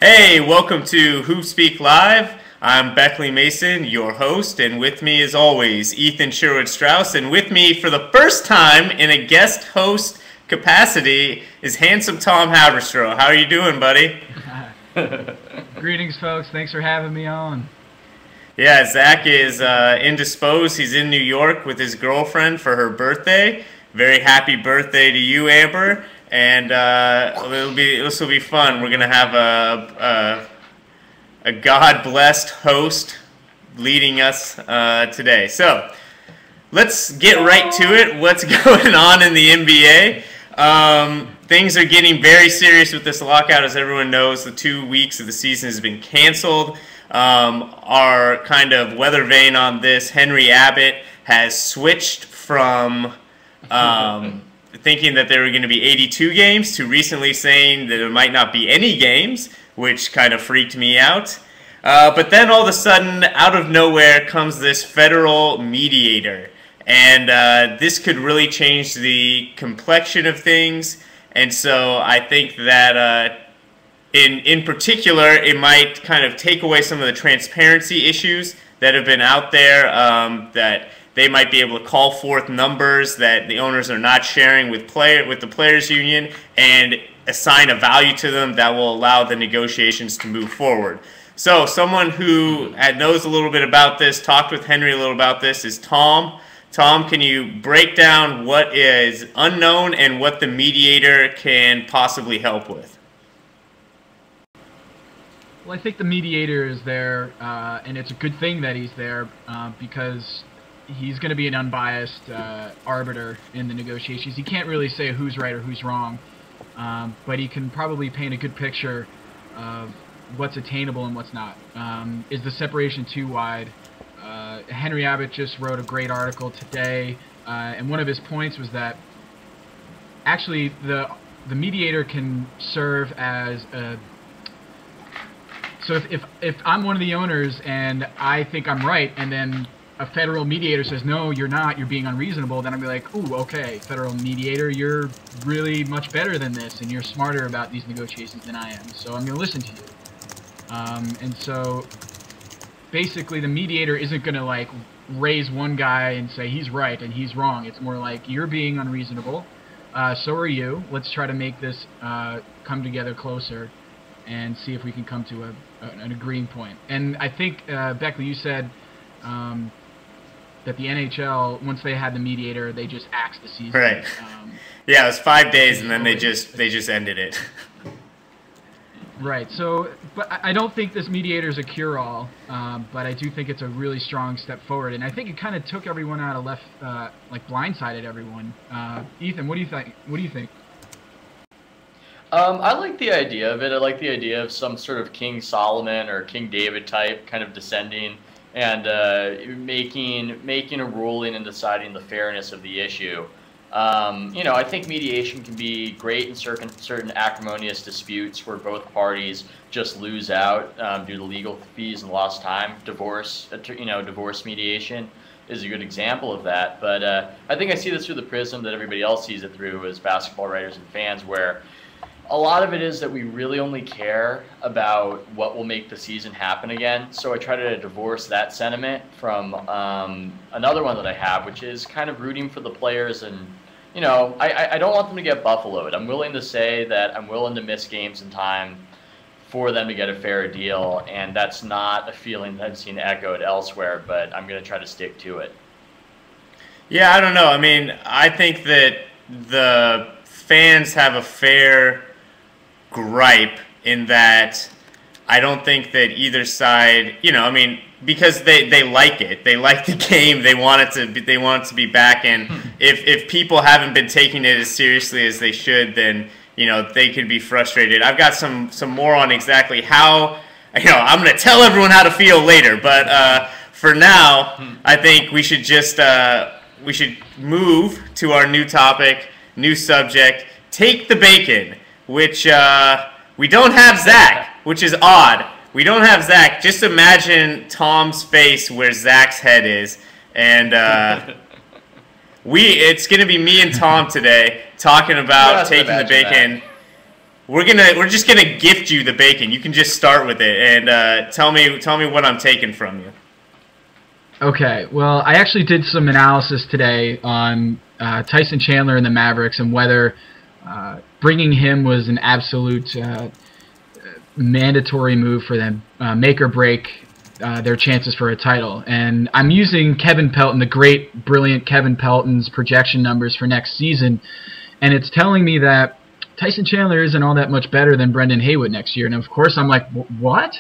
Hey, welcome to HoopSpeak Live. I'm Beckley Mason, your host, and with me as always, Sherwood Strauss, and with me for the first time in a guest host capacity is handsome Tom Haberstroh. How are you doing, buddy? Greetings, folks. Thanks for having me on. Yeah, Zach is indisposed. He's in New York with his girlfriend for her birthday. Very happy birthday to you, Amber. And this will be fun. We're gonna have a God-blessed host leading us today. So let's get right to it. What's going on in the NBA? Things are getting very serious with this lockout, as everyone knows. The 2 weeks of the season has been canceled. Our kind of weather vane on this, Henry Abbott, has switched from thinking that there were going to be 82 games to recently saying that there might not be any games, which kind of freaked me out. But then all of a sudden, out of nowhere, comes this federal mediator. And this could really change the complexion of things. And so I think that in particular, it might kind of take away some of the transparency issues that have been out there, that they might be able to call forth numbers that the owners are not sharing with the players union and assign a value to them that will allow the negotiations to move forward. So someone who knows a little bit about this, talked with Henry a little about this, is Tom. Tom, can you break down what is unknown and what the mediator can possibly help with? Well, I think the mediator is there, and it's a good thing that he's there because he's going to be an unbiased arbiter in the negotiations. He can't really say who's right or who's wrong, but he can probably paint a good picture of what's attainable and what's not. Is the separation too wide? Henry Abbott just wrote a great article today, and one of his points was that actually the mediator can serve as a... So if I'm one of the owners and I think I'm right, and then a federal mediator says, no, you're not, you're being unreasonable, then I'll be like, ooh, okay, federal mediator, you're really much better than this, and you're smarter about these negotiations than I am, so I'm going to listen to you. And so basically the mediator isn't going to like raise one guy and say he's right and he's wrong. It's more like, you're being unreasonable, so are you. Let's try to make this come together closer and see if we can come to an agreeing point. And I think, Beckley, you said that the NHL, once they had the mediator, they just axed the season. Right. Yeah, it was 5 days, and then they just ended it. Right. So, but I don't think this mediator is a cure-all, but I do think it's a really strong step forward, and I think it kind of took everyone out of left, like blindsided everyone. Ethan, what do you think? What do you think? I like the idea of it. I like the idea of some sort of King Solomon or King David type kind of descending and making a ruling and deciding the fairness of the issue. I think mediation can be great in certain acrimonious disputes where both parties just lose out due to legal fees and lost time. Divorce mediation is a good example of that. But I think I see this through the prism that everybody else sees it through as basketball writers and fans, where a lot of it is that we really only care about what will make the season happen again. So I try to divorce that sentiment from another one that I have, which is kind of rooting for the players. And, I don't want them to get buffaloed. I'm willing to say that I'm willing to miss games in time for them to get a fair deal. And that's not a feeling that I've seen echoed elsewhere, but I'm going to try to stick to it. Yeah, I don't know. I mean, I think that the fans have a fair gripe in that I don't think that either side, because they like it. They like the game. They want it to be back, and if people haven't been taking it as seriously as they should, then they could be frustrated. I've got some more on exactly how, I'm going to tell everyone how to feel later, but for now, I think we should just we should move to our new topic, new subject. Take the bacon, which we don't have Zach, which is odd. We don't have Zach. Just imagine Tom's face where Zach's head is, and it's going to be me and Tom today talking about taking the bacon. we're just gonna gift you the bacon. You can just start with it and tell me what I'm taking from you. Okay, well, I actually did some analysis today on Tyson Chandler and the Mavericks and whether bringing him was an absolute mandatory move for them, make or break their chances for a title. And I'm using Kevin Pelton, the great, brilliant Kevin Pelton's projection numbers for next season, and it's telling me that Tyson Chandler isn't all that much better than Brendan Haywood next year. And of course I'm like, what?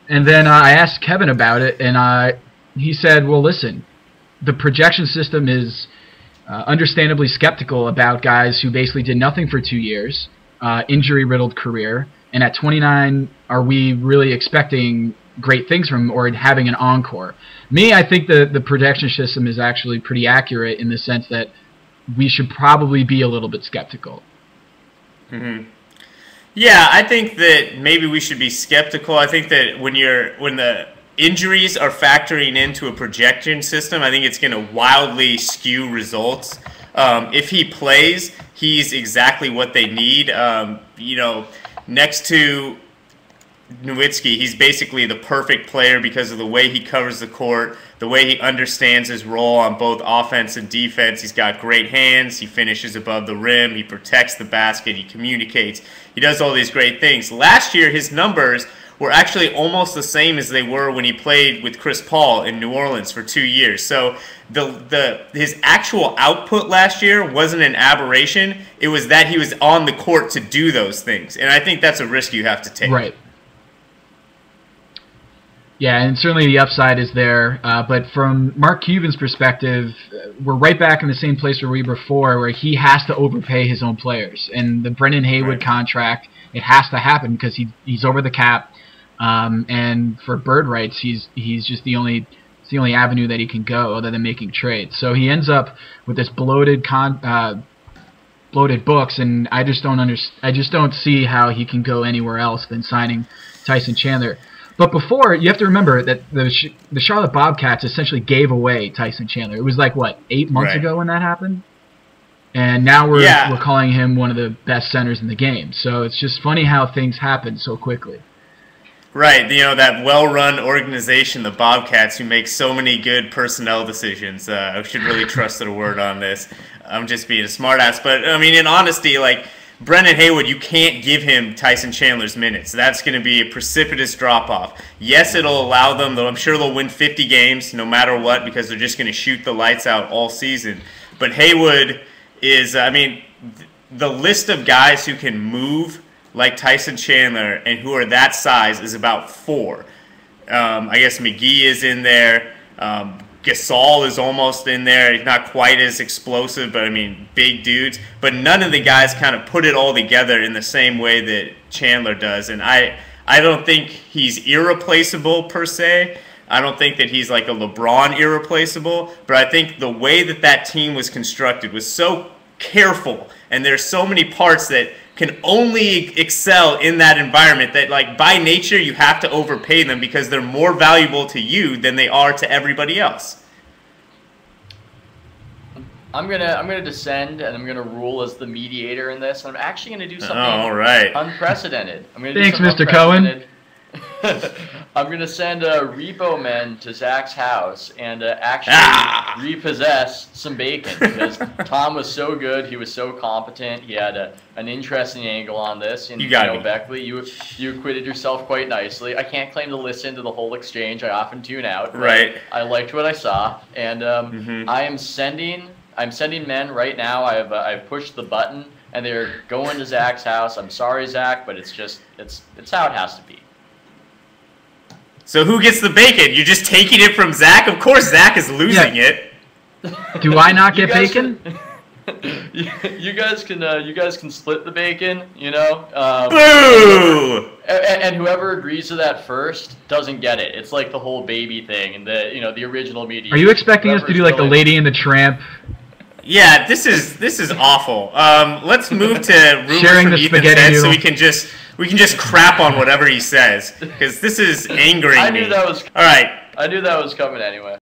And then I asked Kevin about it, and he said, well, listen, the projection system is understandably skeptical about guys who basically did nothing for 2 years, injury-riddled career, and at 29, are we really expecting great things from him or having an encore? Me, I think the projection system is actually pretty accurate in the sense that we should probably be a little bit skeptical. Mm-hmm. Yeah, I think that maybe we should be skeptical. I think that when the injuries are factoring into a projection system, I think it's going to wildly skew results. If he plays, he's exactly what they need. Next to Nowitzki, he's basically the perfect player because of the way he covers the court, the way he understands his role on both offense and defense. He's got great hands. He finishes above the rim. He protects the basket. He communicates. He does all these great things. Last year, his numbers were actually almost the same as they were when he played with Chris Paul in New Orleans for 2 years. So his actual output last year wasn't an aberration. It was that he was on the court to do those things. And I think that's a risk you have to take. Right. Yeah, and certainly the upside is there. But from Mark Cuban's perspective, we're right back in the same place where we were before, where he has to overpay his own players. And the Brendan Haywood contract, it has to happen because he's over the cap. And for bird rights, he's just the only avenue that he can go other than making trades. So he ends up with this bloated books, and I just don't see how he can go anywhere else than signing Tyson Chandler. But before, you have to remember that the Charlotte Bobcats essentially gave away Tyson Chandler. It was like, what, 8 months ago when that happened? And now we're calling him one of the best centers in the game. So it's just funny how things happen so quickly. Right, that well-run organization, the Bobcats, who make so many good personnel decisions. I should really trust their word on this. I'm just being a smartass. But, I mean, in honesty, like, Brendan Haywood, you can't give him Tyson Chandler's minutes. That's going to be a precipitous drop-off. Yes, it'll allow them, though I'm sure they'll win 50 games no matter what because they're just going to shoot the lights out all season. But Haywood is, the list of guys who can move like Tyson Chandler and who are that size is about 4. I guess McGee is in there. Gasol is almost in there. He's not quite as explosive, but big dudes. But none of the guys kind of put it all together in the same way that Chandler does. And I don't think he's irreplaceable per se. I don't think that he's like a LeBron irreplaceable. But I think the way that team was constructed was so careful, and there's so many parts that can only excel in that environment that, like, by nature you have to overpay them because they're more valuable to you than they are to everybody else. I'm gonna descend and I'm gonna rule as the mediator in this. I'm actually gonna do something unprecedented. Thanks, Mr. Cohen. I'm going to send repo men to Zach's house and actually repossess some bacon because Tom was so good. He was so competent. He had an interesting angle on this. And, Beckley, you acquitted yourself quite nicely. I can't claim to listen to the whole exchange. I often tune out. Right. I liked what I saw. And I'm sending men right now. I've pushed the button, and they're going to Zach's house. I'm sorry, Zach, but it's how it has to be. So who gets the bacon? You're just taking it from Zach? Of course Zach is losing it. Do I not get bacon? You guys can split the bacon, Boo! And whoever agrees to that first doesn't get it. It's like the whole baby thing and the original media. Are you expecting us to do like the Lady and the Tramp? Yeah, this is awful. Let's move to rumors from Ethan's head so we can just crap on whatever he says because this is angering me. All right. I knew that was coming anyway.